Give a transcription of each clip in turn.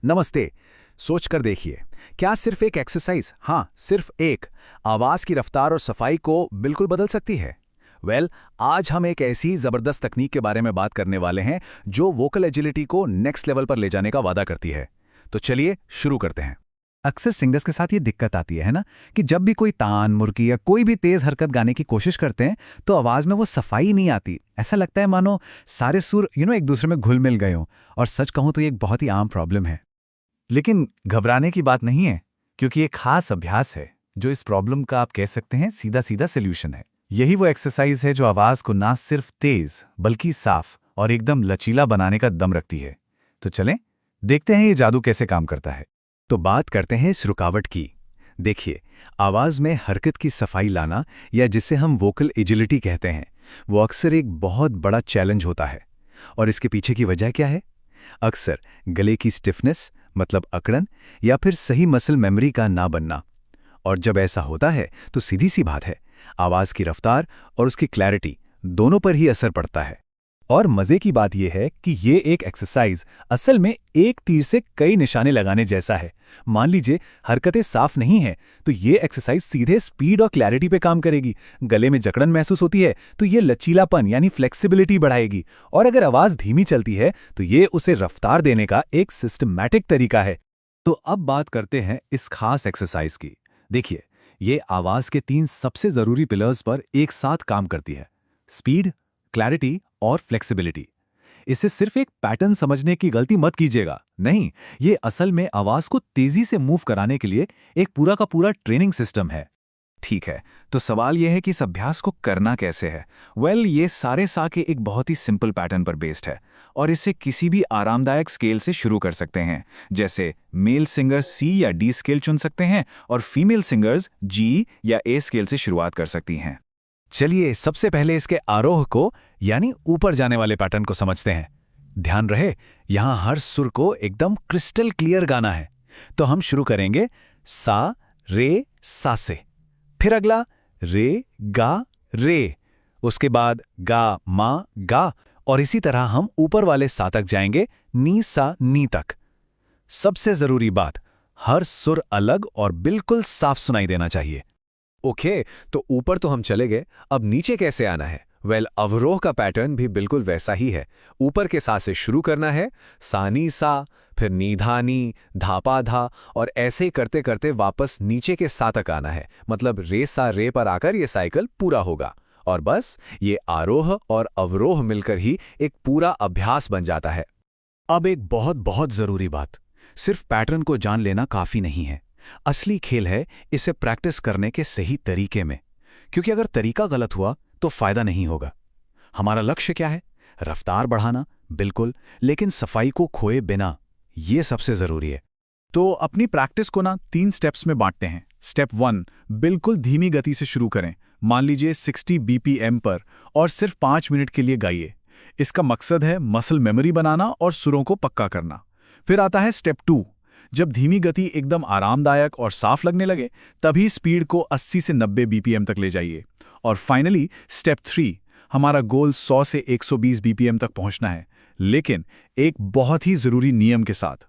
नमस्ते। सोच कर देखिए, क्या सिर्फ एक एक्सरसाइज, हाँ सिर्फ एक, आवाज की रफ्तार और सफाई को बिल्कुल बदल सकती है? आज हम एक ऐसी जबरदस्त तकनीक के बारे में बात करने वाले हैं जो वोकल एजिलिटी को नेक्स्ट लेवल पर ले जाने का वादा करती है। तो चलिए शुरू करते हैं। अक्सर सिंगर्स के साथ ये दिक्कत आती है ना, कि जब भी कोई तान, मुर्की या कोई भी तेज हरकत गाने की कोशिश करते हैं तो आवाज में वो सफाई नहीं आती। ऐसा लगता है मानो सारे सुर एक दूसरे में घुल मिल गए हों। और सच कहूं तो ये एक बहुत ही आम प्रॉब्लम है। लेकिन घबराने की बात नहीं है, क्योंकि एक खास अभ्यास है जो इस प्रॉब्लम का आप कह सकते हैं सीधा सीधा सोल्यूशन है। यही वो एक्सरसाइज है जो आवाज को ना सिर्फ तेज बल्कि साफ और एकदम लचीला बनाने का दम रखती है। तो चलें देखते हैं ये जादू कैसे काम करता है। तो बात करते हैं इस रुकावट की। देखिए, आवाज में हरकत की सफाई लाना, या जिसे हम वोकल एजिलिटी कहते हैं, वो अक्सर एक बहुत बड़ा चैलेंज होता है। और इसके पीछे की वजह क्या है? अक्सर गले की स्टिफनेस, मतलब अकड़न, या फिर सही मसल मेमोरी का ना बनना। और जब ऐसा होता है तो सीधी सी बात है, आवाज की रफ्तार और उसकी क्लैरिटी दोनों पर ही असर पड़ता है। और मजे की बात यह है कि ये एक एक्सरसाइज असल में एक तीर से कई निशाने लगाने जैसा है। मान लीजिए हरकतें साफ नहीं हैं तो ये एक्सरसाइज सीधे स्पीड और क्लैरिटी पे काम करेगी। गले में जकड़न महसूस होती है तो ये लचीलापन यानी फ्लेक्सिबिलिटी बढ़ाएगी। और अगर आवाज धीमी चलती है तो ये उसे रफ्तार देने का एक सिस्टमैटिक तरीका है। तो अब बात करते हैं इस खास एक्सरसाइज की। देखिए, ये आवाज के 3 सबसे जरूरी पिलर्स पर एक साथ काम करती है: स्पीड, क्लैरिटी और फ्लेक्सिबिलिटी। इसे सिर्फ एक पैटर्न समझने की गलती मत कीजिएगा। नहीं, ये असल में आवाज को तेजी से मूव कराने के लिए एक पूरा का पूरा ट्रेनिंग सिस्टम है। ठीक है, तो सवाल यह है कि इस अभ्यास को करना कैसे है? ये सारे साके एक बहुत ही सिंपल पैटर्न पर बेस्ड है और इसे किसी भी आरामदायक स्केल से शुरू कर सकते हैं। जैसे मेल सिंगर्स सी या डी स्केल चुन सकते हैं और फीमेल सिंगर्स जी या ए स्केल से शुरुआत कर सकती हैं। चलिए सबसे पहले इसके आरोह को, यानी ऊपर जाने वाले पैटर्न को समझते हैं। ध्यान रहे, यहां हर सुर को एकदम क्रिस्टल क्लियर गाना है। तो हम शुरू करेंगे सा रे सा से, फिर अगला रे गा रे, उसके बाद गा मा गा, और इसी तरह हम ऊपर वाले सा तक जाएंगे, नी सा नी तक। सबसे जरूरी बात, हर सुर अलग और बिल्कुल साफ सुनाई देना चाहिए। ओके, तो ऊपर तो हम चले गए, अब नीचे कैसे आना है? अवरोह का पैटर्न भी बिल्कुल वैसा ही है। ऊपर के सा से शुरू करना है, सानी सा, फिर नीधा नी, धापा धा, और ऐसे ही करते करते वापस नीचे के सा तक आना है। मतलब रे सा रे पर आकर ये साइकिल पूरा होगा। और बस ये आरोह और अवरोह मिलकर ही एक पूरा अभ्यास बन जाता है। अब एक बहुत बहुत जरूरी बात, सिर्फ पैटर्न को जान लेना काफी नहीं है। असली खेल है इसे प्रैक्टिस करने के सही तरीके में, क्योंकि अगर तरीका गलत हुआ तो फायदा नहीं होगा। हमारा लक्ष्य क्या है? रफ्तार बढ़ाना, बिल्कुल, लेकिन सफाई को खोए बिना, यह सबसे जरूरी है। तो अपनी प्रैक्टिस को 3 स्टेप्स में बांटते हैं। स्टेप 1, बिल्कुल धीमी गति से शुरू करें। मान लीजिए 60 BPM पर, और सिर्फ 5 मिनट के लिए गाइए। इसका मकसद है मसल मेमोरी बनाना और सुरों को पक्का करना। फिर आता है स्टेप 2, जब धीमी गति एकदम आरामदायक और साफ लगने लगे तभी स्पीड को 80 से 90 BPM तक ले जाइए। और फाइनली स्टेप 3, हमारा गोल 100 से 120 BPM तक पहुंचना है, लेकिन एक बहुत ही जरूरी नियम के साथ।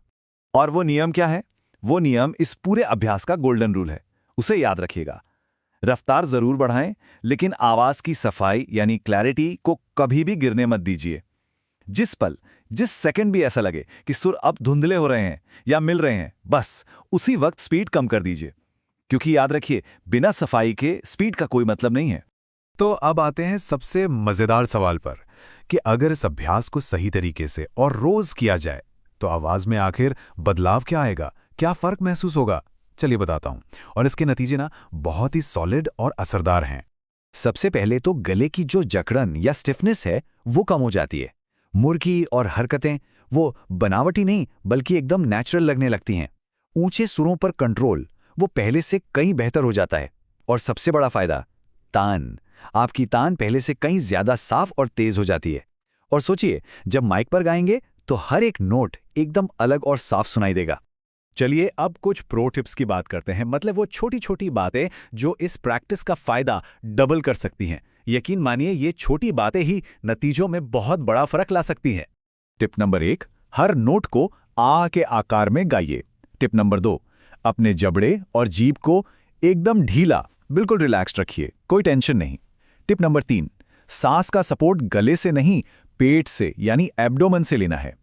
और वो नियम क्या है? वो नियम इस पूरे अभ्यास का गोल्डन रूल है। उसे याद रखिएगा। रफ्तार जरूर बढ़ाएं, लेकिन आवाज की सफाई यानी क्लैरिटी को कभी भी गिरने मत दीजिए। जिस पल, जिस सेकंड भी ऐसा लगे कि सुर अब धुंधले हो रहे हैं या मिल रहे हैं, बस उसी वक्त स्पीड कम कर दीजिए। क्योंकि याद रखिए, बिना सफाई के स्पीड का कोई मतलब नहीं है। तो अब आते हैं सबसे मजेदार सवाल पर, कि अगर इस अभ्यास को सही तरीके से और रोज किया जाए तो आवाज में आखिर बदलाव क्या आएगा, क्या फर्क महसूस होगा? चलिए बताता हूं। और इसके नतीजे बहुत ही सॉलिड और असरदार हैं। सबसे पहले तो गले की जो जकड़न या स्टिफनेस है वो कम हो जाती है। मुर्की और हरकतें वो बनावटी नहीं बल्कि एकदम नेचुरल लगने लगती हैं। ऊंचे सुरों पर कंट्रोल वो पहले से कहीं बेहतर हो जाता है। और सबसे बड़ा फायदा, तान, आपकी तान पहले से कहीं ज्यादा साफ और तेज हो जाती है। और सोचिए, जब माइक पर गाएंगे तो हर एक नोट एकदम अलग और साफ सुनाई देगा। चलिए अब कुछ प्रो टिप्स की बात करते हैं, मतलब वो छोटी छोटी बातें जो इस प्रैक्टिस का फायदा डबल कर सकती हैं। यकीन मानिए, ये छोटी बातें ही नतीजों में बहुत बड़ा फर्क ला सकती हैं। टिप नंबर 1, हर नोट को आ के आकार में गाइए। टिप नंबर 2, अपने जबड़े और जीभ को एकदम ढीला, बिल्कुल रिलैक्स्ड रखिए, कोई टेंशन नहीं। टिप नंबर 3, सांस का सपोर्ट गले से नहीं, पेट से यानी एब्डोमेन से लेना है।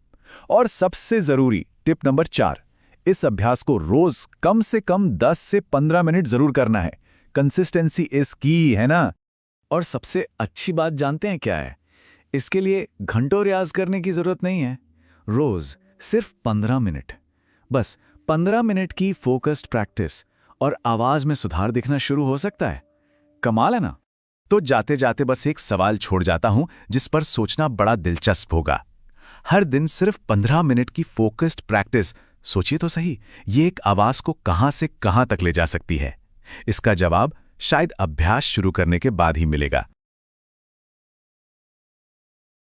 और सबसे जरूरी टिप नंबर 4, इस अभ्यास को रोज कम से कम 10 से 15 मिनट जरूर करना है। कंसिस्टेंसी इज की, है ना? और सबसे अच्छी बात जानते हैं क्या है? इसके लिए घंटों रियाज करने की जरूरत नहीं है। रोज सिर्फ 15 मिनट, बस 15 मिनट की फोकस्ड प्रैक्टिस और आवाज में सुधार दिखना शुरू हो सकता है। कमाल है ना? तो जाते जाते बस एक सवाल छोड़ जाता हूं जिस पर सोचना बड़ा दिलचस्प होगा। हर दिन सिर्फ 15 मिनट की फोकस्ड प्रैक्टिस, सोचिए तो सही, ये एक आवाज को कहां से कहां तक ले जा सकती है? इसका जवाब शायद अभ्यास शुरू करने के बाद ही मिलेगा।